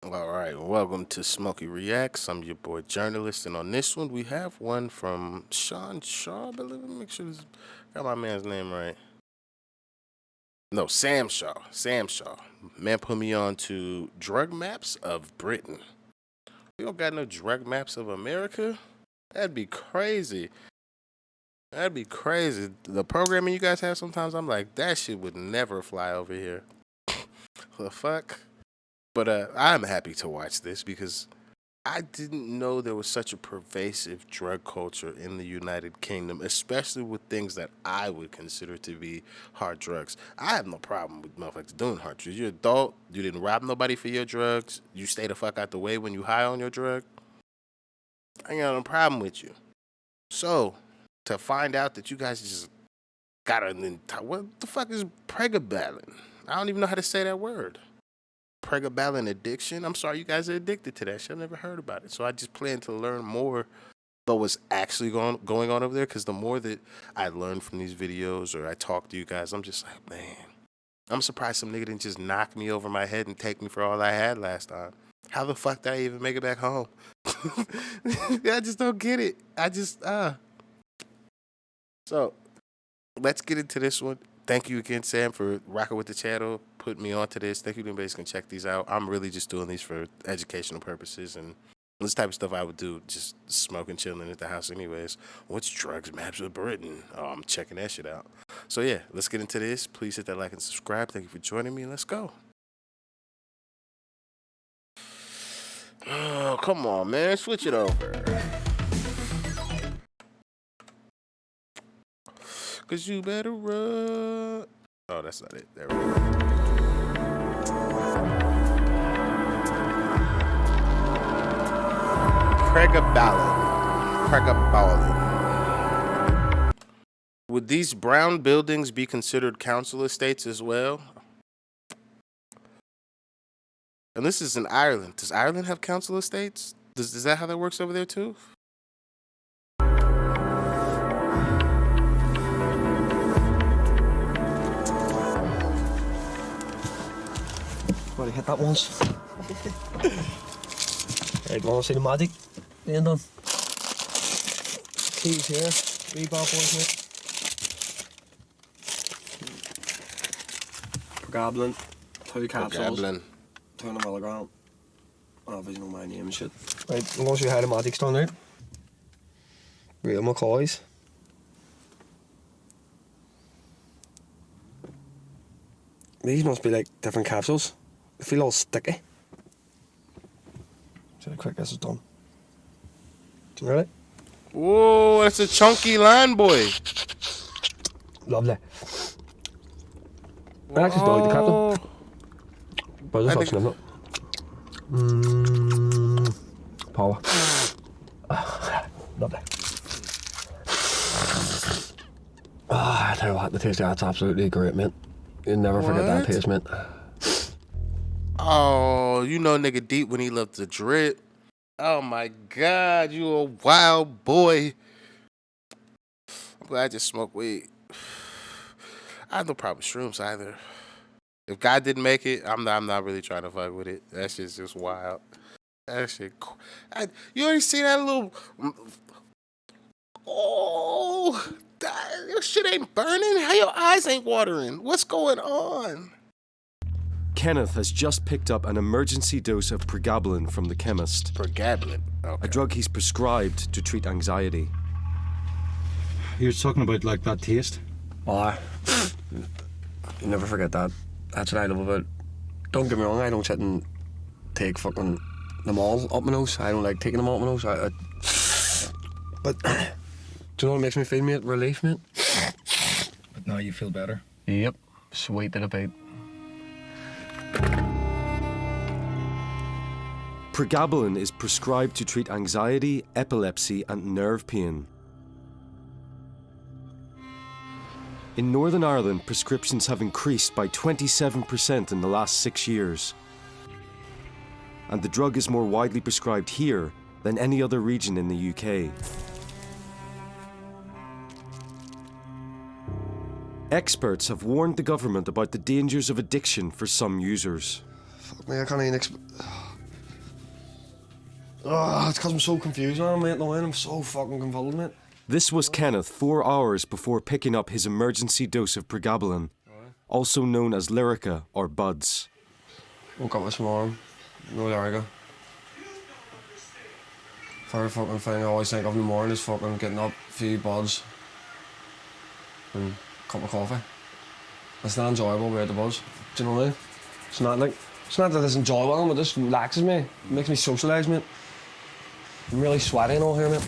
All right, welcome to Smokey Reacts. I'm your boy journalist, and on this one we have one from Sean Shaw. I believe. Let me make sure this got my man's name right. No, Sam Shaw. Sam Shaw. Man put me on to drug maps of Britain. We don't got no drug maps of America. That'd be crazy. That'd be crazy. The programming you guys have sometimes, I'm like, that shit would never fly over here. The fuck? But I'm happy to watch this because I didn't know there was such a pervasive drug culture in the United Kingdom, especially with things that I would consider to be hard drugs. I have no problem with motherfuckers doing hard drugs. You're an adult, you didn't rob nobody for your drugs, you stay the fuck out the way when you high on your drug. I ain't got no problem with you. So, to find out that you guys just got an entire. What the fuck is Pregabalin? I don't even know how to say that word. Pregabalin addiction. I'm sorry, you guys are addicted to that shit. I've never heard about it. So I just plan to learn more about what's actually going on over there. Because the more that I learn from these videos or I talk to you guys, I'm just like, man, I'm surprised some nigga didn't just knock me over my head and take me for all I had last time. How the fuck did I even make it back home? I just don't get it. So let's get into this one. Thank you again, Sam, for rocking with the channel, putting me onto this. Thank you to anybody who can check these out. I'm really just doing these for educational purposes and this type of stuff I would do just smoking, chilling at the house anyways. What's drugs maps of Britain? Oh, I'm checking that shit out. So yeah, let's get into this. Please hit that like and subscribe. Thank you for joining me. Let's go. Oh, come on, man. Switch it over. Cause you better run. Oh, that's not it. There we go. Pregabalin. Would these brown buildings be considered council estates as well? And this is in Ireland. Does Ireland have council estates? Is that how that works over there too? Already hit that once. Right, wanna see the magic being done? Keys here, 3 bad boys here. Pregabalin, 2 capsules, Pregabalin. 200 milligram. Obviously know my name and shit. Right, I'm gonna show you how the magic's done out. Real McCoys. These must be like different capsules. They feel all sticky. See how quick this is done. You ready? Whoa, that's a chunky line, boy. Lovely. I actually still like the capsule. But I just have some of it. Power. Lovely. I tell you what, the taste of that's absolutely great, mate. You'll never forget that taste, mate. Oh, you know nigga deep when he loved to drip. Oh my God, you a wild boy. I'm glad I just smoked weed. I have no problem with shrooms either. If God didn't make it, I'm not really trying to fuck with it. That shit's just wild. That shit. You already see that little. Oh, your shit ain't burning. How your eyes ain't watering? What's going on? Kenneth has just picked up an emergency dose of Pregabalin from the chemist. Pregabalin. Okay. A drug he's prescribed to treat anxiety. You're talking about like that taste? Oh, you never forget that. That's what I love about it. Don't get me wrong, I don't sit and take fucking them all up my nose. I don't like taking them up my nose. But do you know what makes me feel, mate? Relief, mate. But now you feel better? Yep. Sweet little bit. Pregabalin is prescribed to treat anxiety, epilepsy, and nerve pain. In Northern Ireland, prescriptions have increased by 27% in the last 6 years. And the drug is more widely prescribed here than any other region in the UK. Experts have warned the government about the dangers of addiction for some users. Fuck me, I can't even Oh, it's because I'm so confused now, mate. No way, I'm so fucking confounded, mate. This was Kenneth 4 hours before picking up his emergency dose of Pregabalin, also known as Lyrica or Buds. Woke up this morning. No, there we go. First fucking thing I always think of in the morning is fucking getting up, a few buds, and a cup of coffee. It's not enjoyable without the buzz. Do you know what I mean? It's not that it's enjoyable, but it just relaxes me. It makes me socialise, mate. I'm really sweaty and all here, mate.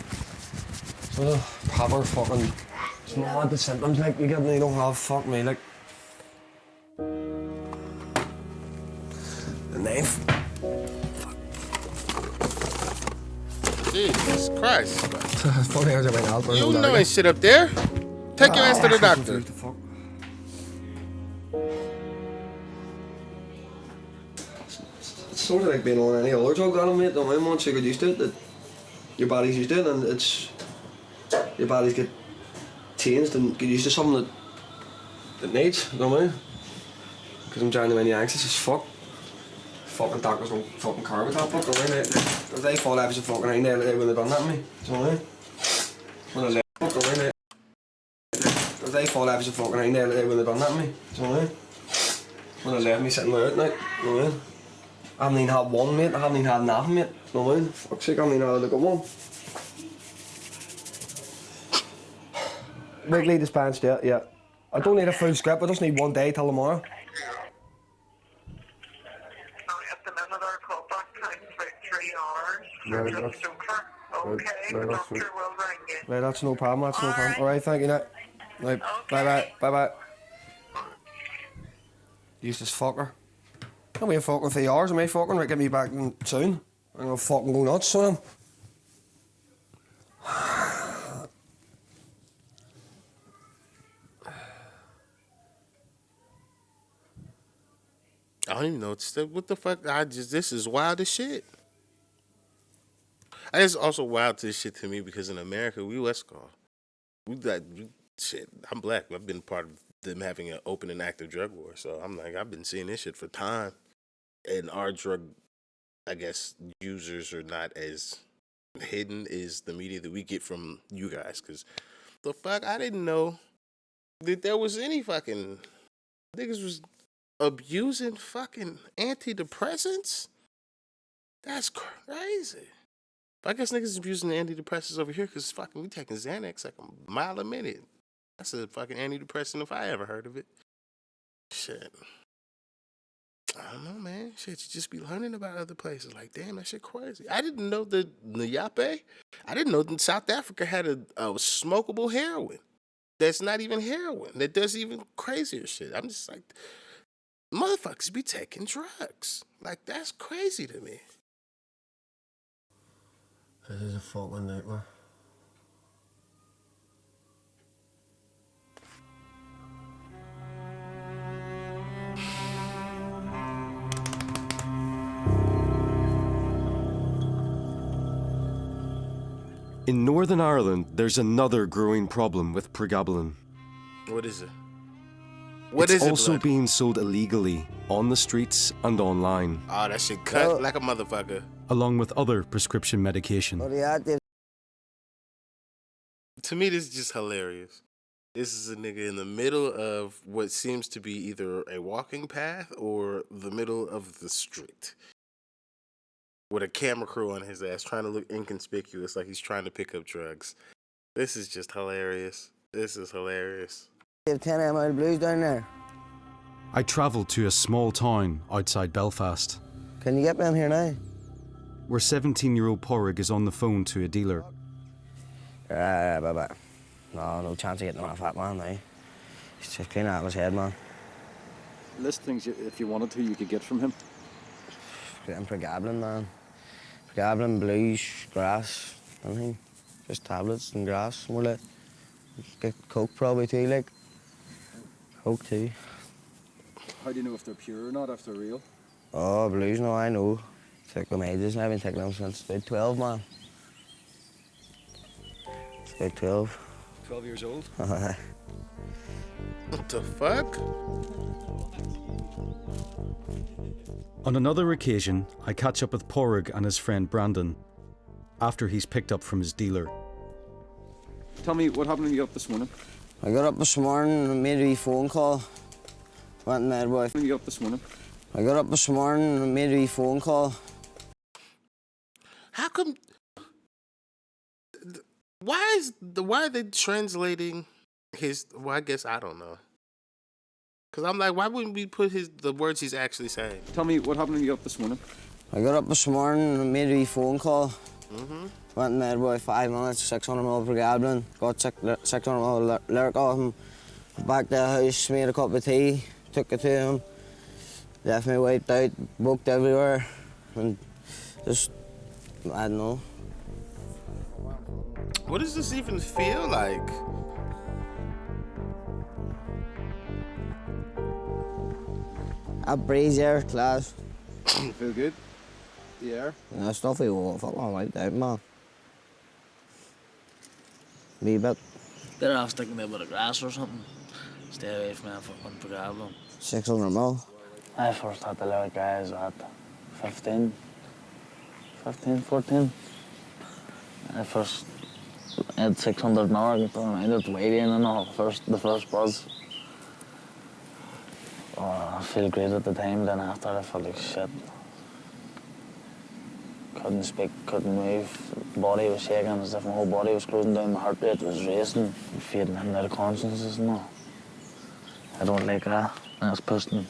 So proper fucking. It's not the symptoms like you get when you don't have. Fuck me, like. The knife. Jesus Christ. Funny how I help. You know ain't shit up there. Take your ass to the doctor. It's sort of like being on any other drug, mate. Don't mind, once you get used to it, that your body's used to it, and it's your body's get changed and get used to something that needs. Don't mind. Because I'm genuinely anxious as fuck. Fucking doctors don't fucking care about that fuck, don't they? If they fall out of fucking thing, they wouldn't have done that to me. Do you know what I mean? When I left, fuck, don't they? If they fall out of fucking thing, they wouldn't have done that to me. Do you know what I mean? When I left me sitting there at night, you know what I mean? I haven't even had one, mate. I haven't even had nothing, mate. You know what I mean? Fuck's sake, I haven't even had a good one. Weekly dispensed, yeah. I don't need a full script, I just need 1 day till tomorrow. Right, that's, okay, the doctor will ring you. Right, that's no problem, no problem. Alright, thank you, Nick. Right, Okay. bye. Useless fucker. Can't wait fucking 3 hours, am I fucking? Right, get me back in soon. I'm gonna fucking go nuts, son. I don't even know what the fuck. This is wild as shit. And it's also wild to shit to me because in America we West Coast. Shit. I'm black. I've been part of them having an open and active drug war. So I'm like, I've been seeing this shit for time. And our drug, I guess, users are not as hidden as the media that we get from you guys. Because the fuck, I didn't know that there was any fucking niggas was abusing fucking antidepressants. That's crazy. But I guess niggas is abusing the antidepressants over here because fucking we taking Xanax like a mile a minute. That's a fucking antidepressant if I ever heard of it. Shit. I don't know, man. Shit, you just be learning about other places. Like, damn, that shit crazy. I didn't know that Nyape, I didn't know that South Africa had a smokable heroin. That's not even heroin. That does even crazier shit. I'm just like, motherfuckers be taking drugs. Like, that's crazy to me. This is a fucking nightmare. In Northern Ireland, there's another growing problem with Pregabalin. What is it? It's also being sold illegally on the streets and online. Oh, that shit cut like a motherfucker. Along with other prescription medication. To me, this is just hilarious. This is a nigga in the middle of what seems to be either a walking path or the middle of the street. With a camera crew on his ass trying to look inconspicuous like he's trying to pick up drugs. This is just hilarious. This is hilarious. You have 10 ml blues down there. I travelled to a small town outside Belfast, Can you get me in here now? where 17-year-old Porrig is on the phone to a dealer. Bye. No chance of getting on a fat man now. He's just clean out of his head, man. List things if you wanted to, you could get from him. Getting Pregabalin, man. Pregabalin, blues, grass, anything. Just tablets and grass, more like. Get coke probably too, like. Coke too. How do you know if they're pure or not, if they're real? Oh, blues, no, I know. Took them ages, and I've been taking them since about 12, man. It's about 12. 12 years old? What the fuck? On another occasion, I catch up with Porrig and his friend Brandon, after he's picked up from his dealer. Tell me what happened when you got up this morning. I got up this morning and made a wee phone call. Went in there, boy. When you got up this morning. I got up this morning and made a wee phone call. How come? Why are they translating his? Well, I guess I don't know. Cause I'm like, why wouldn't we put the words he's actually saying? Tell me what happened when you got up this morning. I got up this morning and made a wee phone call. Went in there, boy, 5 minutes, 600ml Pregabalin. Got 600ml lyric off him. Back to the house, made a cup of tea, took it to him. Left me wiped out, booked everywhere. And just, I don't know. What does this even feel like? A breeze air class. Feel good? The air? Yeah, stuff we will fucking wiped out, man. Wee bit. Better off sticking me with a grass or something. Stay away from that fucking Pregabalin. 600ml. I first had the lyric guys at 15, 14. I first had 600 an hour, I did waiting and all, the first buzz. Oh, I feel great at the time, then after I felt like shit. Couldn't speak, couldn't move, body was shaking as if my whole body was closing down, my heart rate was racing, fading in out of consciousness and all. I don't like that, and it's pushing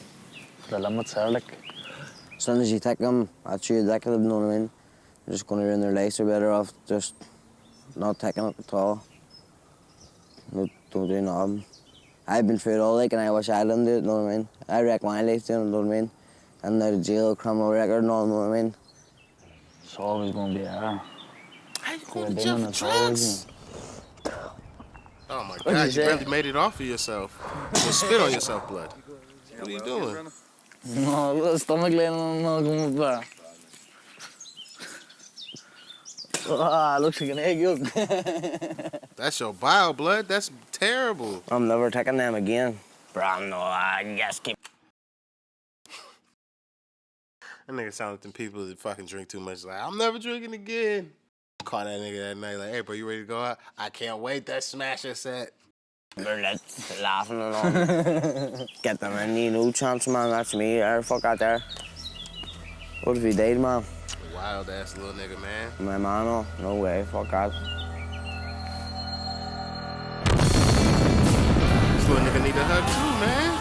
the limits there, like. As soon as you take them, that's you addicted, you know what I mean? You're just going to ruin their lives, they're better off just not taking it at all. No, don't do nothing. I've been through it all, like, and I wish I didn't do it, you know what I mean? I wrecked my life doing it, you know what I mean? And out of jail, criminal record and all, you know what I mean? It's always going to be there. How you You're going to doing jail for it, it's always drugs? Oh my God, you barely made it off of yourself. Well, spit on yourself, blood. What are you doing? No, the stomach laying not going back. Ah, looks like an egg yolk. That's your bile, blood. That's terrible. I'm never taking them again. Bro, no, I just keep... That nigga sound like them people that fucking drink too much. Like, I'm never drinking again. Call that nigga that night like, hey, bro, you ready to go out? I can't wait. That smasher set. They're laughing and all. Get them in, you no chance, man. That's me. Fuck out there. What if he died, man? Wild ass little nigga, man. My man, oh, no way. Fuck that. This little nigga need a hug too, man.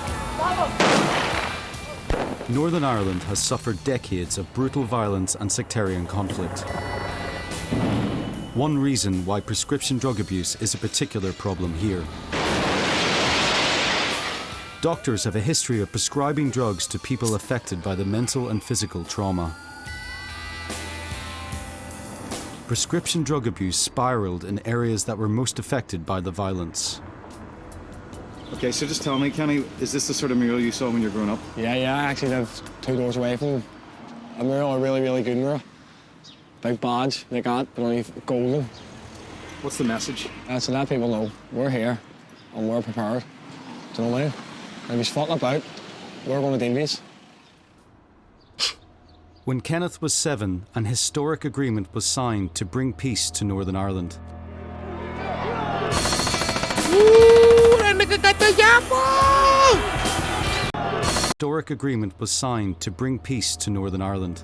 Northern Ireland has suffered decades of brutal violence and sectarian conflict. One reason why prescription drug abuse is a particular problem here. Doctors have a history of prescribing drugs to people affected by the mental and physical trauma. Prescription drug abuse spiraled in areas that were most affected by the violence. Okay, so just tell me, Kenny, is this the sort of mural you saw when you were growing up? Yeah, I actually live 2 doors away from a mural, a really, really good mural. Big badge, like that, but only golden. What's the message? To let people know we're here and we're prepared. Do you know what I mean? And if he's fucking about, we're going to deal with it. When Kenneth was 7, an historic agreement was signed to bring peace to Northern Ireland. Ooh, that nigga got the yapple! Historic agreement was signed to bring peace to Northern Ireland.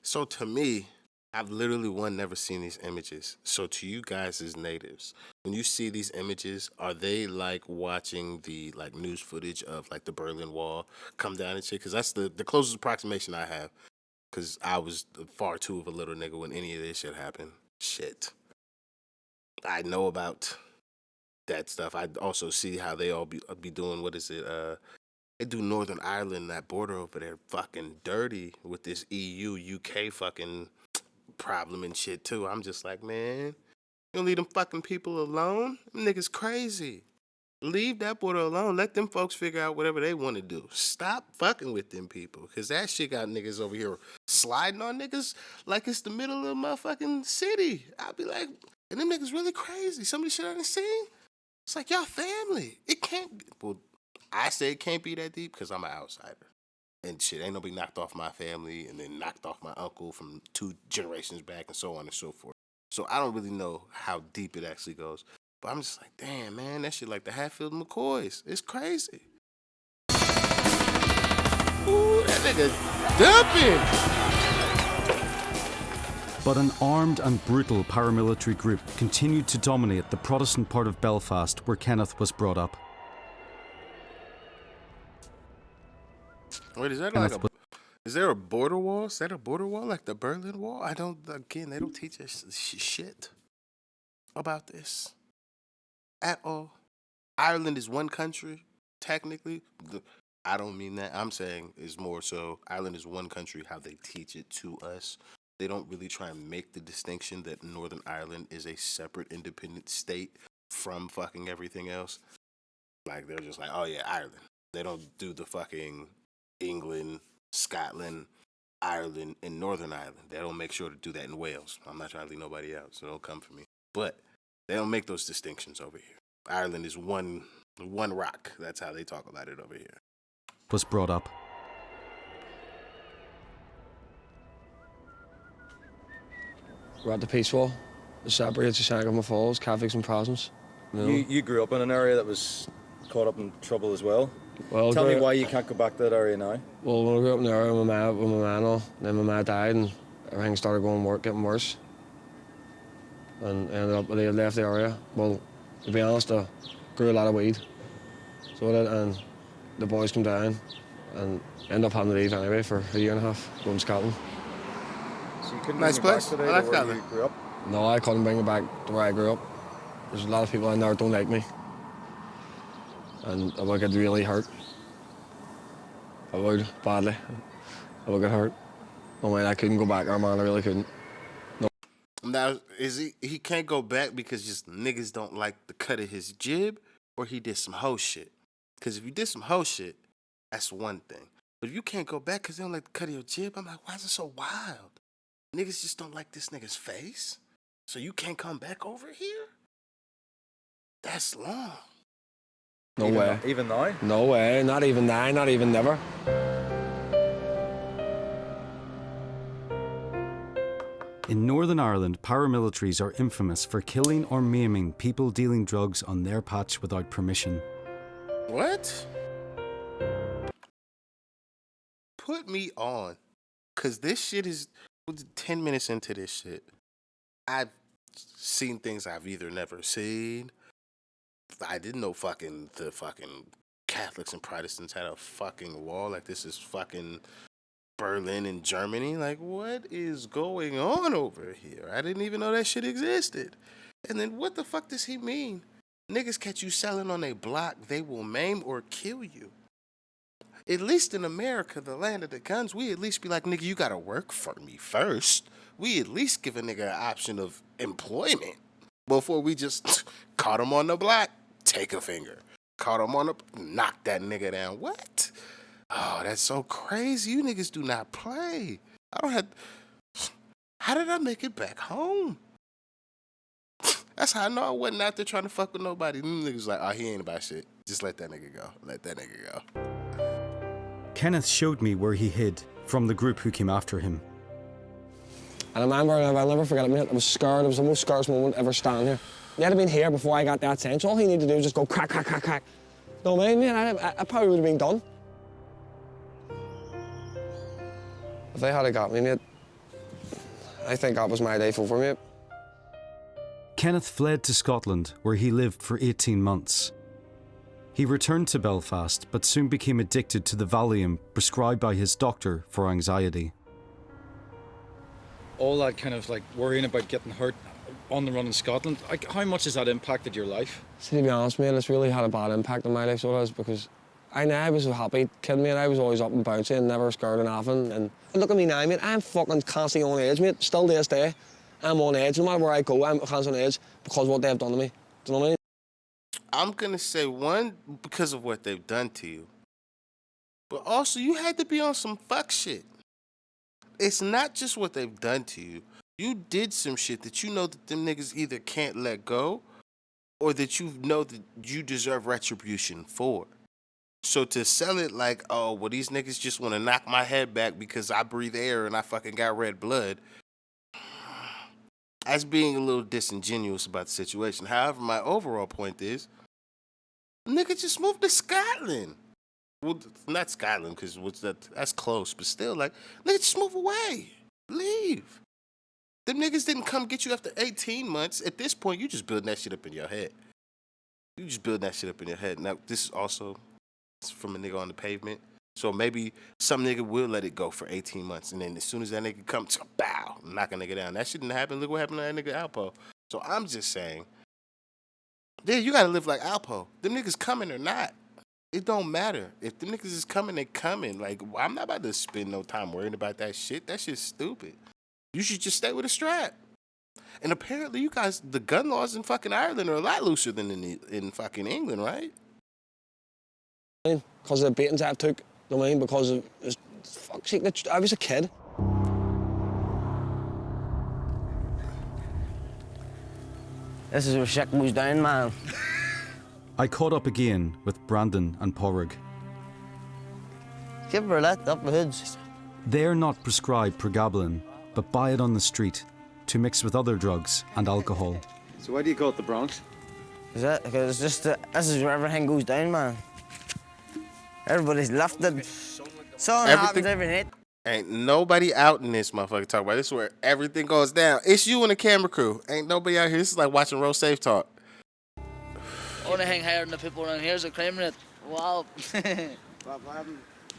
So to me, I've literally never seen these images. So to you guys as natives, when you see these images, are they like watching the like news footage of like the Berlin Wall come down and shit? Because that's the closest approximation I have. Because I was far too of a little nigga when any of this shit happened. Shit. I know about that stuff. I also see how they all be doing, what is it? They do Northern Ireland, that border over there, fucking dirty with this EU, UK fucking problem and shit too. I'm just like, man, you don't leave them fucking people alone? Them niggas crazy. Leave that border alone. Let them folks figure out whatever they want to do. Stop fucking with them people. Because that shit got niggas over here sliding on niggas like it's the middle of the motherfucking city. I'll be like, and them niggas really crazy. Some of the shit I done seen, it's like, y'all family. It can't be. Well, I say it can't be that deep because I'm an outsider. and shit. Ain't nobody knocked off my family and then knocked off my uncle from 2 generations back and so on and so forth. So I don't really know how deep it actually goes. But I'm just like, damn, man, that shit like the Hatfield McCoys. It's crazy. Ooh, that nigga dumping. But an armed and brutal paramilitary group continued to dominate the Protestant part of Belfast where Kenneth was brought up. Wait, is there a border wall? Is that a border wall like the Berlin Wall? They don't teach us shit about this at all. Ireland is one country, technically. I don't mean that. I'm saying it's more so Ireland is one country, how they teach it to us. They don't really try and make the distinction that Northern Ireland is a separate independent state from fucking everything else. Like, they're just like, oh yeah, Ireland. They don't do the fucking England, Scotland, Ireland, and Northern Ireland. They don't make sure to do that in Wales. I'm not trying to leave nobody out, so don't come for me. But they don't make those distinctions over here. Ireland is one rock. That's how they talk about it over here. Was brought up. We're at the Peace Wall. It separates the Shangham Falls, Catholics and Protestants. You know? You grew up in an area that was caught up in trouble as well. Well, Tell me why you can't go back to that area now. Well, when I grew up in the area with my man and all, then my man died and everything started getting worse. And ended up, they left the area. Well, to be honest, I grew a lot of weed. So I did, and the boys came down and ended up having to leave anyway for a year and a half, going to Scotland. So you couldn't Nice bring it place. back today I like to where Scotland. you grew up? No, I couldn't bring it back to where I grew up. There's a lot of people in there that don't like me. And I would get really hurt. I would, badly. I would get hurt. Oh man, I couldn't go back there, man, I really couldn't. No. Now, is he can't go back because just niggas don't like the cut of his jib, or he did some hoe shit? Because if you did some hoe shit, that's one thing. But if you can't go back because they don't like the cut of your jib, I'm like, why is it so wild? Niggas just don't like this nigga's face? So you can't come back over here? That's long. No way. Even now? No way, not even now, not even never. In Northern Ireland, paramilitaries are infamous for killing or maiming people dealing drugs on their patch without permission. What? Put me on. Because this shit is 10 minutes into this shit. I've seen things I've either never seen. I didn't know the Catholics and Protestants had a fucking wall. Like, this is fucking Berlin and Germany. Like, what is going on over here? I didn't even know that shit existed. And then what the fuck does he mean? Niggas catch you selling on a block, they will maim or kill you. At least in America, the land of the guns, we at least be like, nigga, you gotta work for me first. We at least give a nigga an option of employment before we just caught him on the block, take a finger. Caught him on the, knock that nigga down. What? Oh, that's so crazy. You niggas do not play. How did I make it back home? That's how I know I wasn't out there trying to fuck with nobody. Them niggas like, oh, he ain't about shit. Just let that nigga go. Let that nigga go. Kenneth showed me where he hid from the group who came after him. And I remember, I'll never forget it, mate. I was scared. It was the most scariest moment ever standing here. He had been here before I got that sense. All he needed to do was just go crack, crack, crack, crack. No, man, I probably would have been done. If they had got me, mate, I think that was my life over, mate. Kenneth fled to Scotland, where he lived for 18 months. He returned to Belfast, but soon became addicted to the Valium prescribed by his doctor for anxiety. All that kind of like worrying about getting hurt on the run in Scotland, like, how much has that impacted your life? See, to be honest, mate, it's really had a bad impact on my life, so it has, because I was a happy kid, mate. I was always up and bouncing and never scared of nothing. And look at me now, mate. I'm fucking constantly on edge, mate. Still to this day, I'm on edge. No matter where I go, I'm constantly on edge because of what they've done to me. Do you know what I mean? I'm going to say, one, because of what they've done to you. But also, you had to be on some fuck shit. It's not just what they've done to you. You did some shit that you know that them niggas either can't let go or that you know that you deserve retribution for. So to sell it like, oh, well, these niggas just want to knock my head back because I breathe air and I fucking got red blood, that's being a little disingenuous about the situation. However, my overall point is, nigga, just move to Scotland. Well, not Scotland, because that's close, but still, like, nigga, just move away. Leave. Them niggas didn't come get you after 18 months. At this point, you just building that shit up in your head. You just building that shit up in your head. Now, this is also from a nigga on the pavement. So maybe some nigga will let it go for 18 months. And then as soon as that nigga comes, bow, knock a nigga down. That shouldn't happen. Look what happened to that nigga Alpo. So I'm just saying, yeah, you gotta live like Alpo. Them niggas coming or not. It don't matter. If them niggas is coming, they coming. Like, I'm not about to spend no time worrying about that shit. That shit's stupid. You should just stay with a strap. And apparently you guys, the gun laws in fucking Ireland are a lot looser than in fucking England, right? Because of the beatings I took, I mean, because of, fuck's sake, I was a kid. This is where shit goes down, man. I caught up again with Brandon and Porrig. Give her that up the hoods. They're not prescribed Pregabalin, but buy it on the street to mix with other drugs and alcohol. So why do you call it the Bronx? Is that? Because it's just, this is where everything goes down, man. Everybody's lifted. Something happens every night. Ain't nobody out in this motherfucker talk about this is where everything goes down. It's you and the camera crew. Ain't nobody out here. This is like watching Road Safe talk. Only hang higher than the people around here is a crime rate. Wow.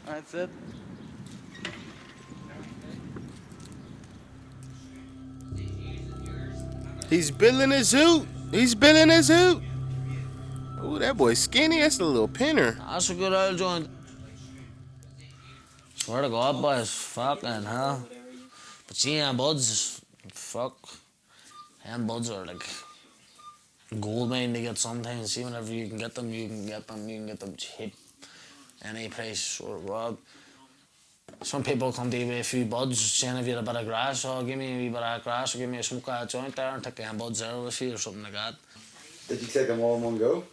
That's it. He's billing his hoot. He's billing his hoot. Ooh, that boy skinny. That's a little pinner. That's a good old joint. Swear to God, boys, fucking hell. But see, them buds, fuck. Them buds are like gold mine to get sometimes. See, whenever you can get them, you can get them cheap. Any price or what. Some people come to you with a few buds, saying if you had a bit of grass, oh, give me a wee bit of grass, or give me a smoke out joint there, and take them buds there with you, or something like that. Did you take them all in one go?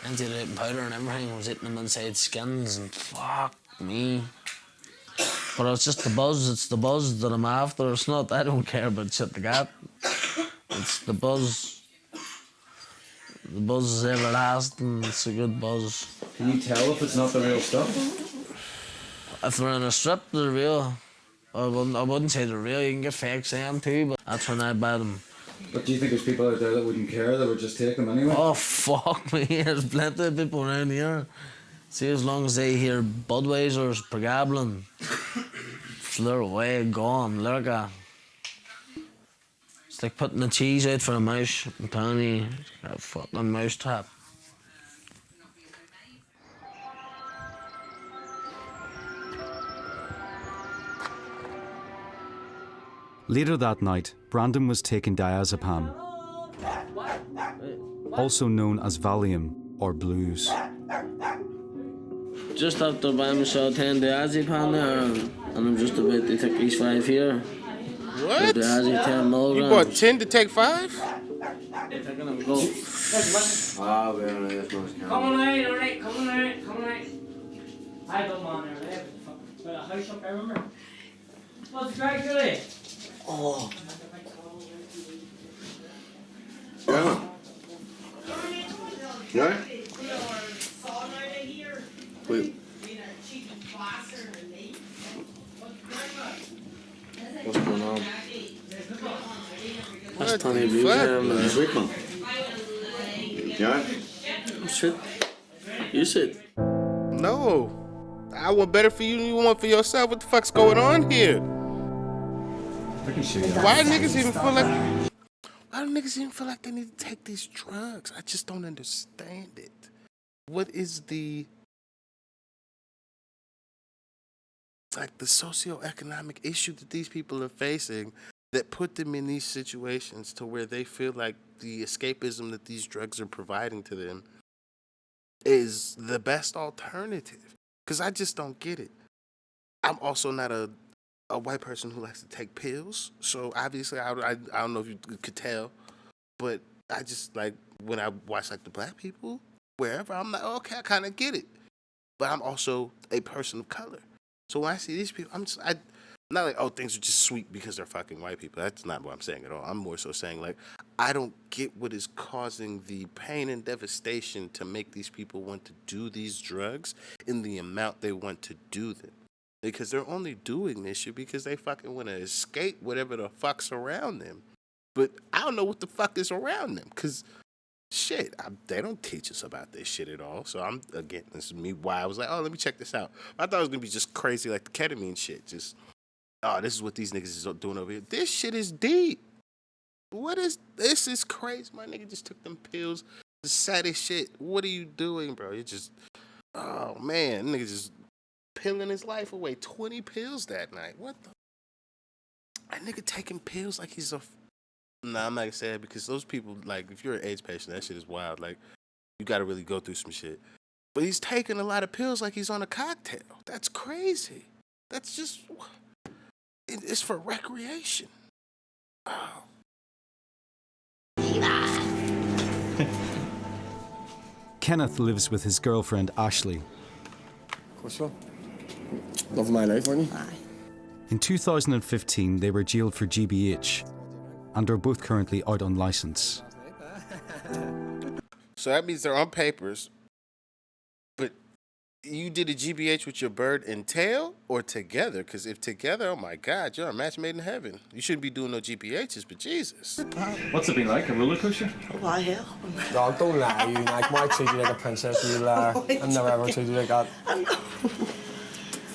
Into the powder and everything, I was eating them inside skins, and fuck me. But it's just the buzz that I'm after. It's not, I don't care about shit like that. It's the buzz. The buzz is everlasting, it's a good buzz. Can you tell if it's not the real stuff? If they're in a strip, they're real. I wouldn't say they're real, you can get fake Sam too, but that's when I buy them. But do you think there's people out there that wouldn't care, that would just take them anyway? Oh, fuck me, there's plenty of people around here. See, as long as they hear Budweiser's Pregabalin, they're away, gone, lurga. It's like putting the cheese out for a mouse. I'm telling you, a fucking mouse trap. Later that night, Brandon was taking diazepam, also known as Valium or blues. Just after buying myself 10 diazepam there, and I'm just about to take these 5 here. What? The diazepam 10 milligrams. You bought 10 to take 5? Taking them go. Ah, we're on this one's Come on out, alright, come on out, come on out. I don't mind there, there. But a house up there, remember? What's the crack today? Oh. Yeah. Yeah? Wait. What's going on? That's Tony Blues there, Yeah? Shit. You said. No. I want better for you than you want for yourself. What the fuck's going on here? I can show you that. Why do niggas even feel like they need to take these drugs? I just don't understand it. What is the socioeconomic issue that these people are facing that put them in these situations to where they feel like the escapism that these drugs are providing to them is the best alternative? Because I just don't get it. I'm also not a white person who likes to take pills, so obviously I don't know if you could tell, but I just like when I watch like the black people wherever. I'm like, okay, I kind of get it. But I'm also a person of color. So when I see these people, I'm not like, oh, things are just sweet because they're fucking white people. That's not what I'm saying at all. I'm more so saying, like, I don't get what is causing the pain and devastation to make these people want to do these drugs in the amount they want to do them. Because they're only doing this shit because they fucking want to escape whatever the fuck's around them. But I don't know what the fuck is around them. Because, shit, they don't teach us about this shit at all. So this is me why I was like, oh, let me check this out. I thought it was going to be just crazy like the ketamine shit. Just, oh, this is what these niggas is doing over here. This shit is deep. This is crazy. My nigga just took them pills. The saddest shit. What are you doing, bro? You just, oh, man. Nigga just pilling his life away. 20 pills that night. What the? That nigga taking pills like he's a... Nah, I'm not gonna say it because those people, like, if you're an AIDS patient, that shit is wild. Like, you gotta really go through some shit. But he's taking a lot of pills like he's on a cocktail. That's crazy. That's just... It's for recreation. Oh. Kenneth lives with his girlfriend Ashley. Of course you will. Love of my life, aren't you? Aye. In 2015, they were jailed for GBH and are both currently out on license. So that means they're on papers, but you did a GBH with your bird and tail or together? Because if together, oh my God, you're a match made in heaven. You shouldn't be doing no GBHs, but Jesus. What's it been like, a roller coaster? Oh, why hell? Dog, don't lie. You like might treat you like a princess. You liar. I never ever treat you like that.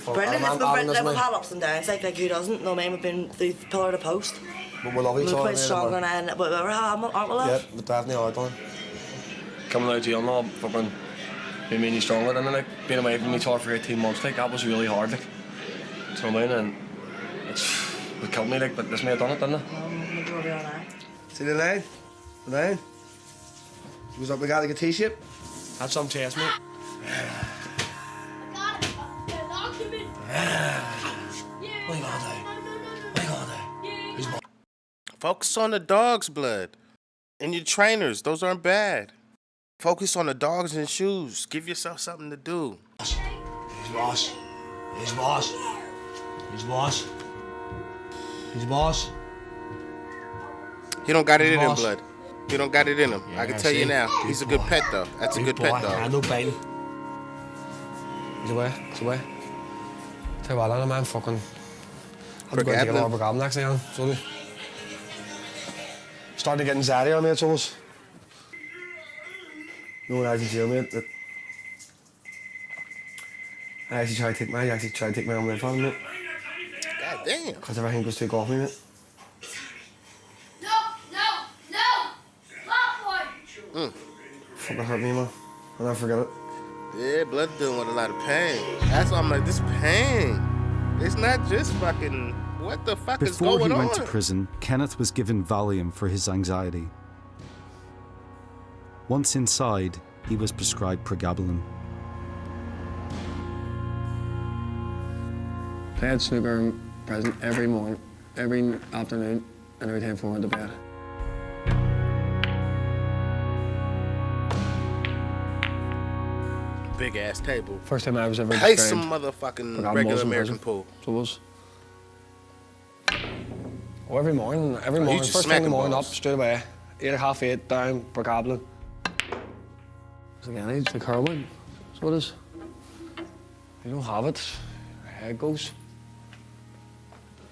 Brendan, it's been Brendan. We've had ups and downs. Like who doesn't? No, man, we've been through pillar to post. But we love each other. We're quite strong on it, but we're aren't we, love? Yeah, but definitely are, done. Coming out of jail now, fucking made me stronger than like being away from each other for 18 months. Like that was really hard. Like, do you know what I mean? And it killed me. Like, but this may have done it, didn't it? Maybe we'll be all right. See the line? The line? Goes up, we got like a T-shape. That's some test, mate. What are you gonna do? What are you gonna do? He's Focus on the dog's blood and your trainers. Those aren't bad. Focus on the dogs and shoes. Give yourself something to do. He's boss. He's boss. He's boss. He's boss. He don't got it He's in him, boss. blood. He don't got it in him. Yeah, I can tell you now. He's a good boy. pet, though. That's a good pet, I dog. no pain. He's away. He's away. Tell you what, I'm man fucking... I'm going to take a lot of Pregabalin next thing on. So starting to get anxiety on me, it's almost. No one actually jail mate that I actually tried to take my own life on mate. God damn. Because everything goes too off me, mate. Fucking hurt me, man. I'll never forget it. Yeah, blood dealing with a lot of pain. That's why I'm like, this pain. It's not just fucking, what the fuck is Before going he on? went to prison, Kenneth was given Valium for his anxiety. Once inside, he was prescribed Pregabalin. Played snooker in prison every morning, every afternoon, and every time before I went to bed. Big ass table. First time I was ever Play described some motherfucking Pregabalin regular was in American prison. pool. So it was. Oh, every morning, you first just thing in the smacking morning balls. up, straight away. 8 or half 8, down, Pregabalin. It's like any, it's like heroin. That's what it is. You don't have it, your head goes.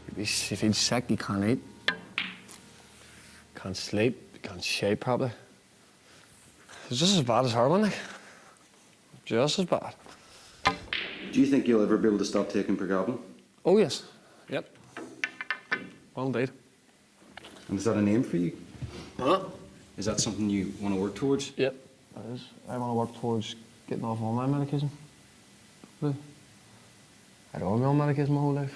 If you feel sick, you can't eat. Can't sleep, you can't shave properly. It's just as bad as heroin, like. Just as bad. Do you think you'll ever be able to stop taking Pregabalin? Oh, yes. Yep. Well, indeed. And is that a name for you? Huh? Is that something you want to work towards? Yep. That is. I want to work towards getting off all my medication. I don't want to be on medication my whole life.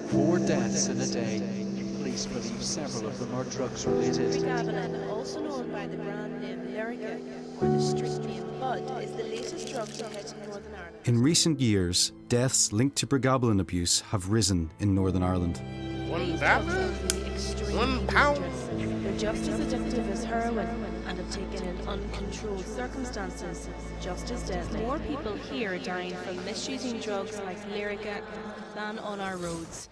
Four deaths in a day. Police believe several of them are drugs related. Pregabalin, also known by the brand name Lyrica or the street name Bud, is the latest drug to hit Northern Ireland. In recent years, deaths linked to Pregabalin abuse have risen in Northern Ireland. One These dollar? drugs can be extremely 1 pound? dangerous. They're just as addictive as heroin, and if taken in uncontrolled circumstances, just as deadly. More people here are dying from misusing drugs like Lyrica than on our roads.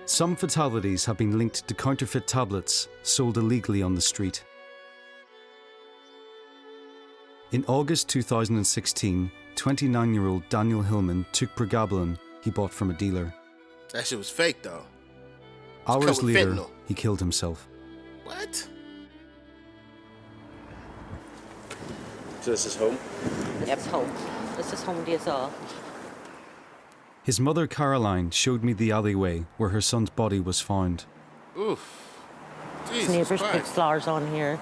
Some fatalities have been linked to counterfeit tablets sold illegally on the street. In August 2016, 29-year-old Daniel Hillman took Pregabalin he bought from a dealer. That shit was fake though. Hours cut with later, fentanyl. he killed himself. What? So this is home? Yep, home. This is home to us all. His mother Caroline showed me the alleyway where her son's body was found. Oof. His Jesus neighbours put Christ. flowers on here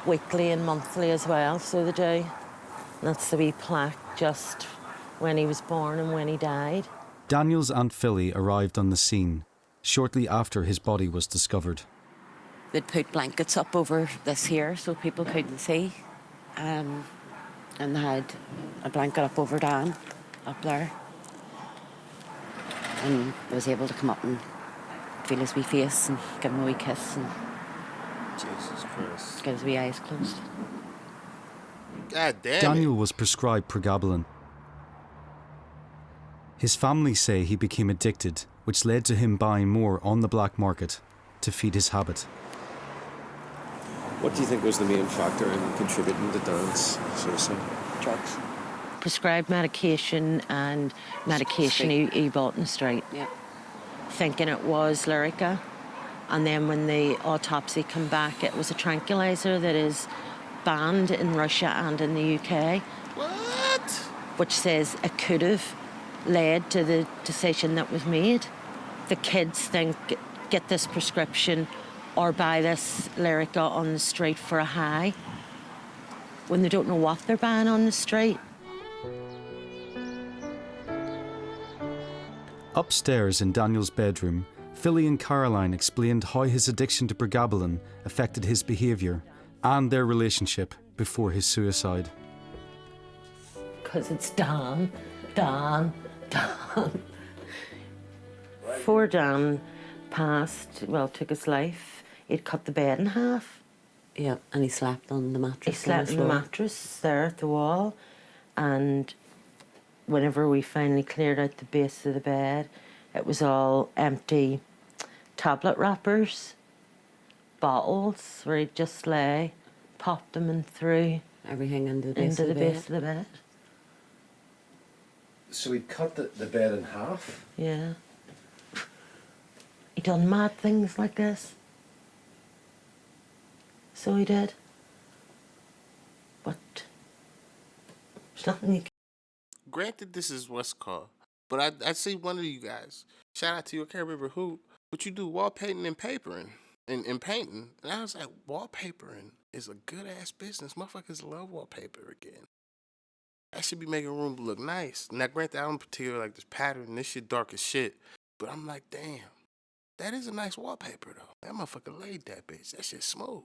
weekly and monthly as well, so they do. And that's the wee plaque just when he was born and when he died. Daniel's Aunt Philly arrived on the scene shortly after his body was discovered. They'd put blankets up over this here so people couldn't see. And they had a blanket up over Dan, up there. And I was able to come up and feel his wee face and give him a wee kiss and Jesus Christ. get his wee eyes closed. God damn Daniel was prescribed Pregabalin. His family say he became addicted, which led to him buying more on the black market to feed his habit. What do you think was the main factor in contributing to Dan's suicide? Drugs. Prescribed medication and medication he bought in the street. Yeah. Thinking it was Lyrica. And then when the autopsy came back, it was a tranquilizer that is banned in Russia and in the UK. What? Which says it could have led to the decision that was made. The kids think, get this prescription or buy this Lyrica on the street for a high, when they don't know what they're buying on the street. Upstairs in Daniel's bedroom, Philly and Caroline explained how his addiction to Pregabalin affected his behaviour and their relationship before his suicide. Because it's Dan. Before Dan passed, took his life, he'd cut the bed in half. Yeah, and he slept on the mattress. He slept on the mattress there at the wall. And whenever we finally cleared out the base of the bed, it was all empty tablet wrappers, bottles, where he'd just lay, popped them and threw everything into the base of the bed. So he'd cut the bed in half? Yeah. He done mad things like this. So he did. But there's nothing you can... Granted, this is what's called, but I see one of you guys. Shout out to you. I can't remember who, but you do wall painting and papering and painting. And I was like, wallpapering is a good ass business. Motherfuckers love wallpaper again. That should be making a room look nice. Now, granted, I don't particularly like this pattern. This shit dark as shit. But I'm like, damn, that is a nice wallpaper though. That motherfucker laid that bitch. That shit's smooth.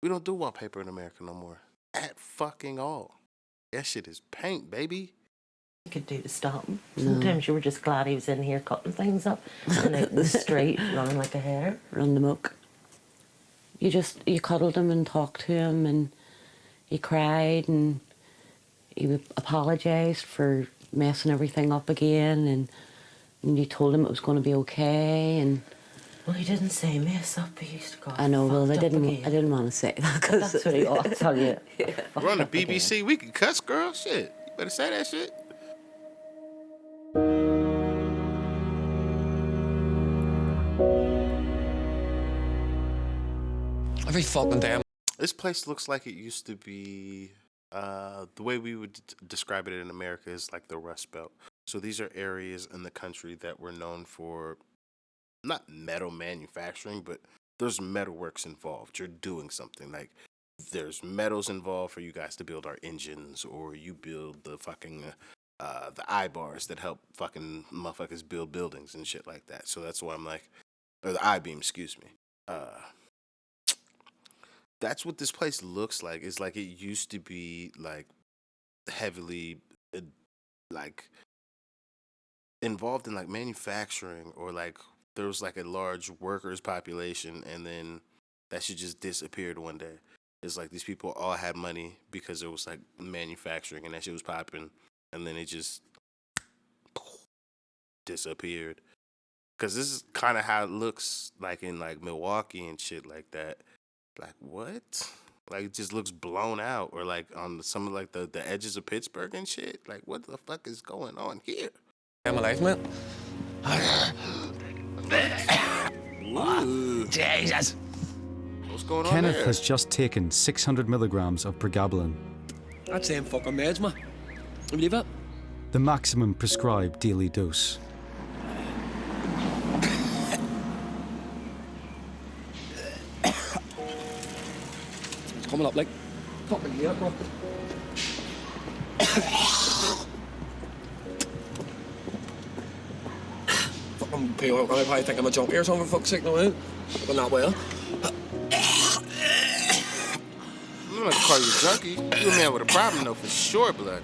We don't do wallpaper in America no more. At fucking all. That shit is paint, baby. You could do to stop him. Sometimes you were just glad he was in here cutting things up and out in the street running like a hare. Run the muck. You cuddled him and talked to him and you cried and he apologised for messing everything up again and you told him it was going to be okay and... Well, he didn't say mess up, he used to go. I know, well, I didn't want to say that because... That's what he ought to tell you. We're on the BBC. We can cuss, girl. Shit. You better say that shit. Every fucking damn. This place looks like it used to be. The way we would describe it in America is like the Rust Belt. So these are areas in the country that were known for not metal manufacturing, but there's metalworks involved. You're doing something like there's metals involved for you guys to build our engines, or you build the fucking the eye bars that help fucking motherfuckers build buildings and shit like that. So that's why I'm like, or the I-beam, excuse me. that's what this place looks like. It's like it used to be like heavily like involved in like manufacturing, or like there was like a large workers population, and then that shit just disappeared one day. It's like these people all had money because it was like manufacturing and that shit was popping, and then it just disappeared. Cause this is kind of how it looks like in like Milwaukee and shit like that. Like what? Like it just looks blown out, or like on some of like the edges of Pittsburgh and shit. Like what the fuck is going on here? My life, man. Ooh. Jesus. What's going on Kenneth there? has just taken 600 milligrams of Pregabalin, That's them fucking meds, man. You believe it? the maximum prescribed daily dose. It's coming up like fucking here, bro. Fucking pale. I probably think I'm a junkie or something, for fuck's sake, no way. Looking that well. I'm not gonna call you a junkie. You a man with a problem though, for sure, blood.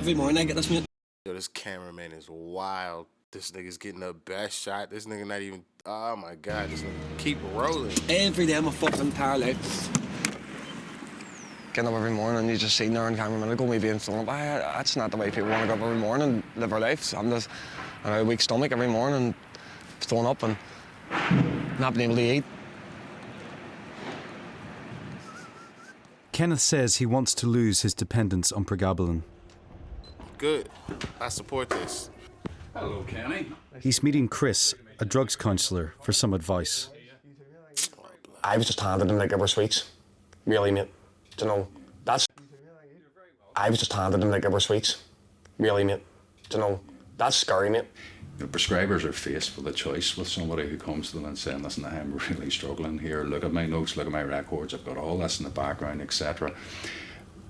Every morning I get this, mate. Yo, this cameraman is wild. This nigga's getting the best shot. This nigga not even. Oh my god, this nigga keep rolling. Every day of my fucking entire life. Getting up every morning and you just sitting there on camera and go maybe and throwing up. That's not the way people want to go up every morning and live their lives. I'm just on a weak stomach every morning, throwing up and not being able to eat. Kenneth says he wants to lose his dependence on Pregabalin. Good. I support this. Hello, Kenny. He's meeting Chris, a drugs counsellor, for some advice. I was just handed them like they were sweets. Really, mate. You know, that's... I was just handed them like they were sweets. Really, mate. You know, that's scary, mate. The prescribers are faced with a choice with somebody who comes to them and saying, listen, I'm really struggling here, look at my notes, look at my records, I've got all this in the background, etc.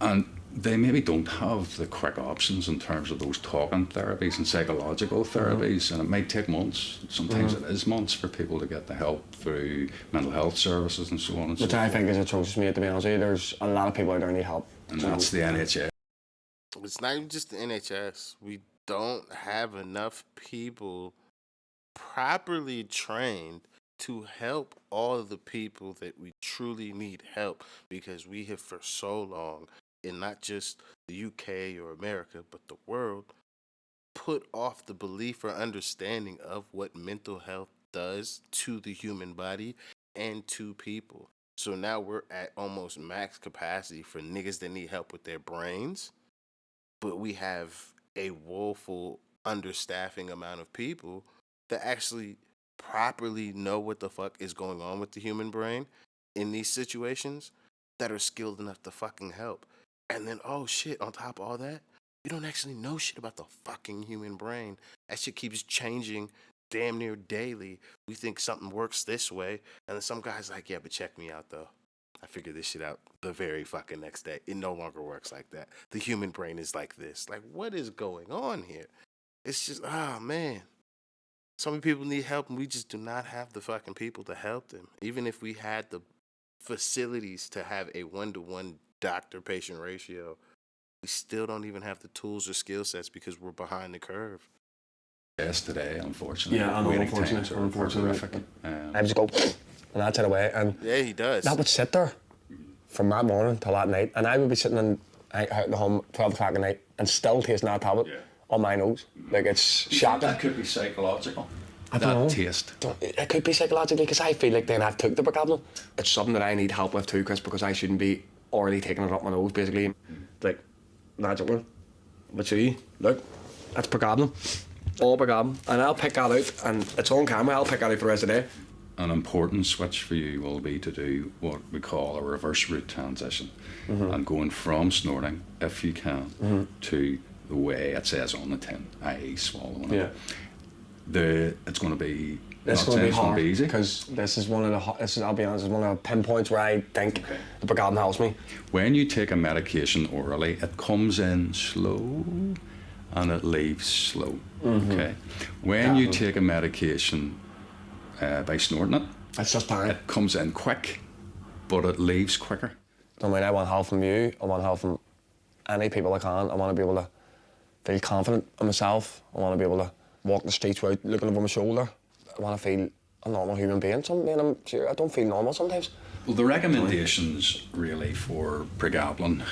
And they maybe don't have the quick options in terms of those talking therapies and psychological therapies, and it might take months, sometimes it is months, for people to get the help through mental health services and so on and so Which forth. I think is atrocious, mate, to be honest with you. There's a lot of people out there who need help. And that's the NHS. It's not even just the NHS. We don't have enough people properly trained to help all of the people that we truly need help, because we have for so long, in not just the UK or America, but the world, put off the belief or understanding of what mental health does to the human body and to people. So now we're at almost max capacity for niggas that need help with their brains, but we have a woeful understaffing amount of people that actually properly know what the fuck is going on with the human brain in these situations, that are skilled enough to fucking help. And then, oh shit, on top of all that, you don't actually know shit about the fucking human brain. That shit keeps changing damn near daily. We think something works this way, and then some guy's like, yeah, but check me out though. I figured this shit out the very fucking next day. It no longer works like that. The human brain is like this. Like, what is going on here? It's just, man. So many people need help, and we just do not have the fucking people to help them. Even if we had the facilities to have a 1-to-1 doctor-patient ratio, we still don't even have the tools or skill sets because we're behind the curve. Yes, today, unfortunately. Yeah, I know, waiting times are unfortunately. horrific. I just go, and that's it away. And yeah, he does. That would sit there from that morning till that night, and I would be sitting out at home 12 o'clock at night and still tasting that tablet on my nose. Like, it's shocking. That could be psychological. I don't know. Taste. It could be psychologically, because I feel like then I've took the Pregabalin. It's something that I need help with too, Chris, because I shouldn't be already taking it up my nose, basically. Like, magically. But see, look, that's Pregabalin. All Pregabalin. And I'll pick that out, and it's on camera, I'll pick that out for the rest of the day. An important switch for you will be to do what we call a reverse route transition, and going from snorting, if you can, to the way it says on the tin, i.e. swallowing it. It's going to be This is going to be hard, easy, because this is one of the, I'll be honest, is one of the pinpoints where I think the Pregabalin helps me. When you take a medication orally, it comes in slow and it leaves slow. Okay. When you take a medication by snorting it, it's just bang. It comes in quick but it leaves quicker. I mean, I want help from you. I want help from any people I can. I want to be able to feel confident in myself. I want to be able to walk the streets without looking over my shoulder. I want to feel a normal human being. I don't feel normal sometimes. Well, the recommendations really for pregabalin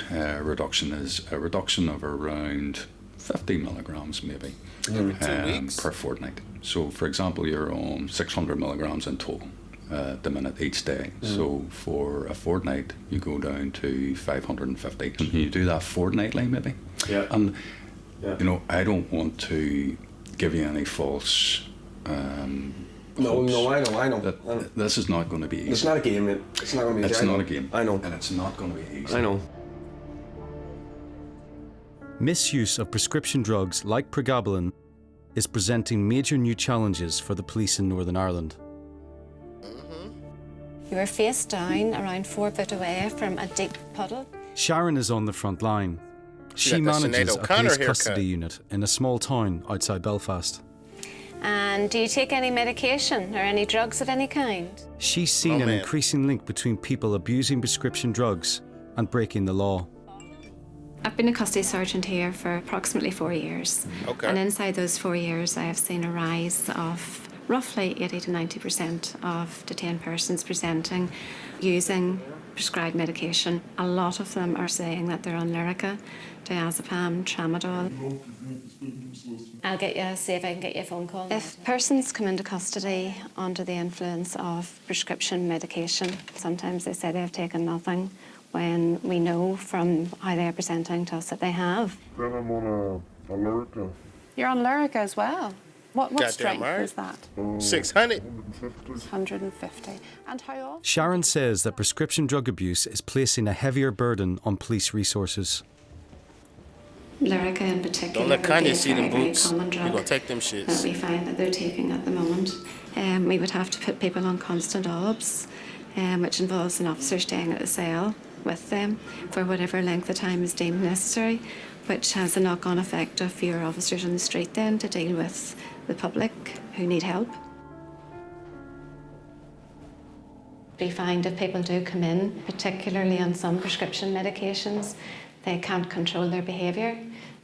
reduction is a reduction of around 50 milligrams maybe per fortnight. So, for example, you're on 600 milligrams in total the minute each day. So for a fortnight, you go down to 550. And you do that fortnightly maybe. Yeah. And, you know, I don't want to give you any false No, I know. This is not going to be easy. It's not a game, mate. It's not going to be easy. It's not a game. I know. And it's not going to be easy. I know. Misuse of prescription drugs like Pregabalin is presenting major new challenges for the police in Northern Ireland. You were face down around 4 foot away from a deep puddle. Sharon is on the front line. She got the Sinead manages a O'Connor police haircut. custody unit in a small town outside Belfast. And do you take any medication or any drugs of any kind? She's seen Oh, an man. increasing link between people abusing prescription drugs and breaking the law. I've been a custody sergeant here for approximately 4 years. Okay. And inside those 4 years, I have seen a rise of roughly 80 to 90% of detained persons presenting using prescribed medication. A lot of them are saying that they're on Lyrica, diazepam, tramadol. I'll see if I can get you a phone call. If persons come into custody under the influence of prescription medication, sometimes they say they have taken nothing when we know from how they are presenting to us that they have. Then I'm on a Lyrica. You're on Lyrica as well. What Goddamn strength right. is that? 600. 150. And how often? Sharon says that prescription drug abuse is placing a heavier burden on police resources. Lyrica in particular Don't let would be Kanye a see very, them very boots. common You're drug going to take them that shits. we find that they're taking at the moment. We would have to put people on constant obs, which involves an officer staying at a cell with them for whatever length of time is deemed necessary, which has a knock-on effect of fewer officers on the street then to deal with the public who need help. We find if people do come in, particularly on some prescription medications, they can't control their behaviour.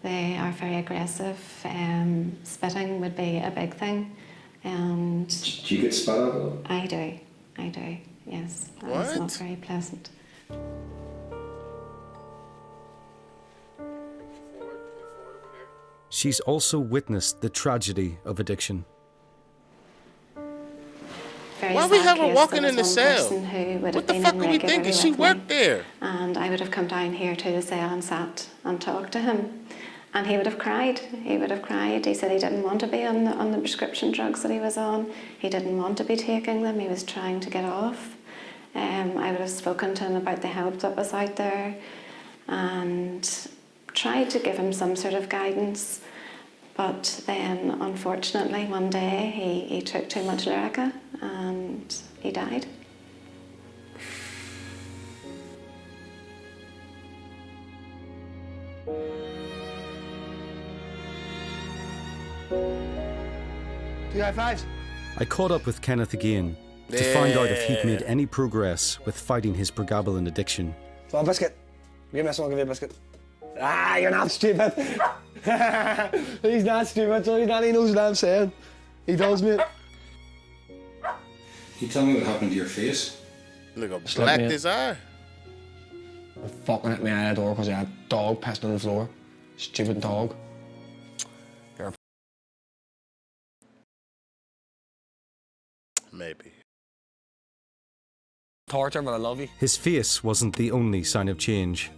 They are very aggressive. Spitting would be a big thing. And Do you get spat at a lot? I do, yes. It's not very pleasant. She's also witnessed the tragedy of addiction. Why we have her walking in the cell? What the fuck are we thinking? She worked there. And I would have come down here to the cell and sat and talked to him. And he would have cried. He would have cried. He said he didn't want to be on the prescription drugs that he was on. He didn't want to be taking them. He was trying to get off. I would have spoken to him about the help that was out there and tried to give him some sort of guidance. But then, unfortunately, one day he took too much Lyrica and he died. Two high fives. I caught up with Kenneth again to find out if he'd made any progress with fighting his Pregabalin addiction. So a biscuit. You mess, I'll give you a biscuit. Ah, you're not stupid. He's not stupid, so he knows what I'm saying. He does, mate. Can you tell me what happened to your face? Look how black his eye. Fucking hit me out of the door because he had a dog pissed on the floor. Stupid dog. Maybe. Torture, but I love you. His face wasn't the only sign of change.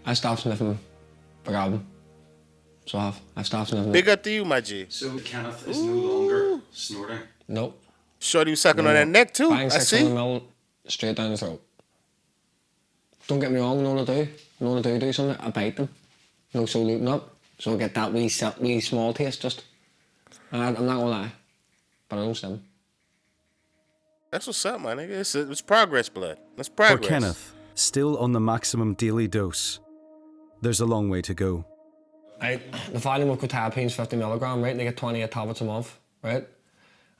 I stopped sniffing Pregabalin. So I've stopped sniffing. Big up to you, my G. So Kenneth is no longer snorting? Nope. Shorty was sucking on that neck too. Bang I 600 see. mil straight down the throat. Don't get me wrong, know what I do. Know what I do something, I bite them. No saluting up. So I get that wee small taste just. And I'm not gonna lie. But I don't stim. That's what's up, my nigga. It's progress, blood. That's progress. For Kenneth, still on the maximum daily dose, there's a long way to go. The volume of quetiapine is 50 milligram, right? They get 28 tablets a month, right?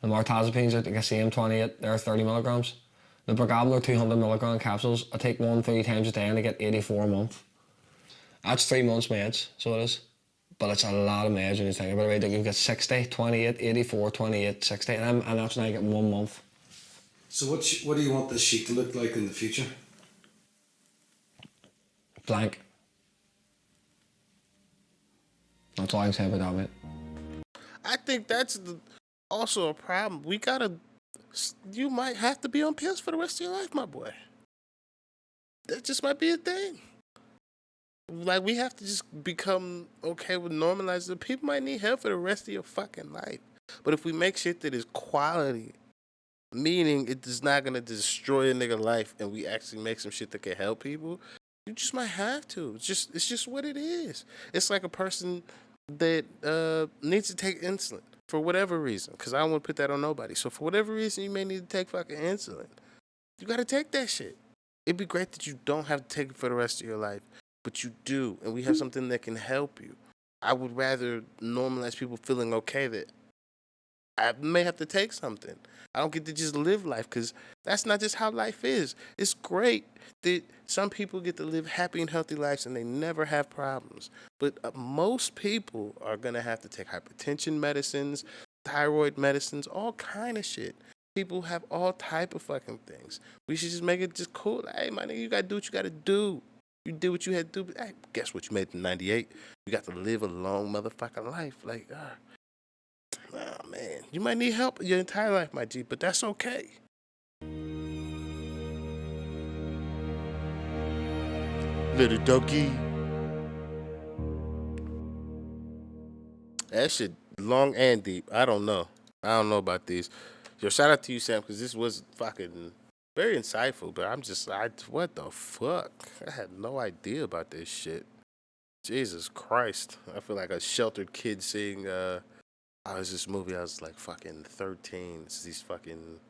And martazepines, I think I see them 28, they're 30 milligrams. The Pregabalin 200 milligram capsules, I take one 3 times a day and I get 84 a month. That's 3 months meds, so it is. But it's a lot of meds when you think about it. Right? Like you get 60, 28, 84, 28, 60, and that's when I get 1 month. So what do you want this sheet to look like in the future? Blank. That's all I can say about that, mate. I think that's also a problem. You might have to be on pills for the rest of your life, my boy. That just might be a thing. Like, we have to just become okay with normalizing it. People might need help for the rest of your fucking life. But if we make shit that is quality, meaning it is not gonna destroy a nigga life, and we actually make some shit that can help people, you just might have to. It's just what it is. It's like a person that needs to take insulin for whatever reason, because I don't want to put that on nobody. So for whatever reason, you may need to take fucking insulin. You got to take that shit. It'd be great that you don't have to take it for the rest of your life, but you do, and we have something that can help you. I would rather normalize people feeling okay that I may have to take something. I don't get to just live life, because that's not just how life is. It's great that some people get to live happy and healthy lives and they never have problems. But most people are going to have to take hypertension medicines, thyroid medicines, all kind of shit. People have all type of fucking things. We should just make it just cool. Like, hey, my nigga, you got to do what you got to do. You did what you had to do. But hey, guess what? You made it in 98. You got to live a long motherfucking life. Like, oh, man, you might need help your entire life, my G, but that's okay. Little doggy. That shit long and deep. I don't know about these. Yo, shout out to you, Sam, because this was fucking very insightful, but what the fuck? I had no idea about this shit. Jesus Christ. I feel like a sheltered kid seeing, was this movie? I was like fucking 13. It's these fucking,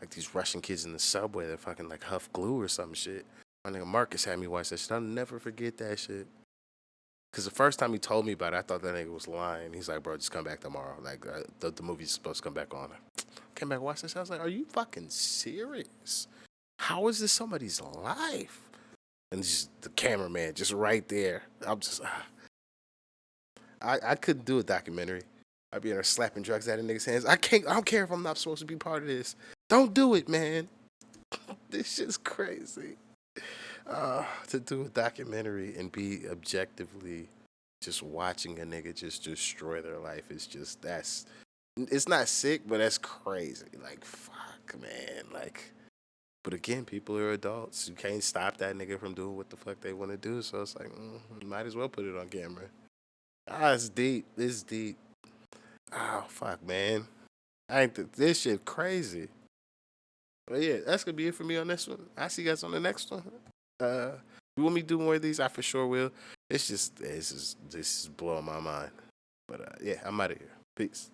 like these Russian kids in the subway that fucking like huff glue or some shit. My nigga Marcus had me watch that shit. I'll never forget that shit. Because the first time he told me about it, I thought that nigga was lying. He's like, bro, just come back tomorrow. Like, the movie's supposed to come back on. Came back and watched this. I was like, are you fucking serious? How is this somebody's life? And just the cameraman just right there. I'm just, I couldn't do a documentary. I'd be in there slapping drugs out of niggas' hands. I don't care if I'm not supposed to be part of this. Don't do it, man. This shit's crazy. To do a documentary and be objectively just watching a nigga just destroy their life is just, it's not sick, but that's crazy. Like, fuck, man. Like, but again, people are adults. You can't stop that nigga from doing what the fuck they want to do. So it's like, might as well put it on camera. It's deep. It's deep. Oh, fuck, man. This shit crazy. But yeah, that's gonna be it for me on this one. I'll see you guys on the next one. You want me to do more of these? I for sure will. This is blowing my mind. But yeah, I'm out of here. Peace.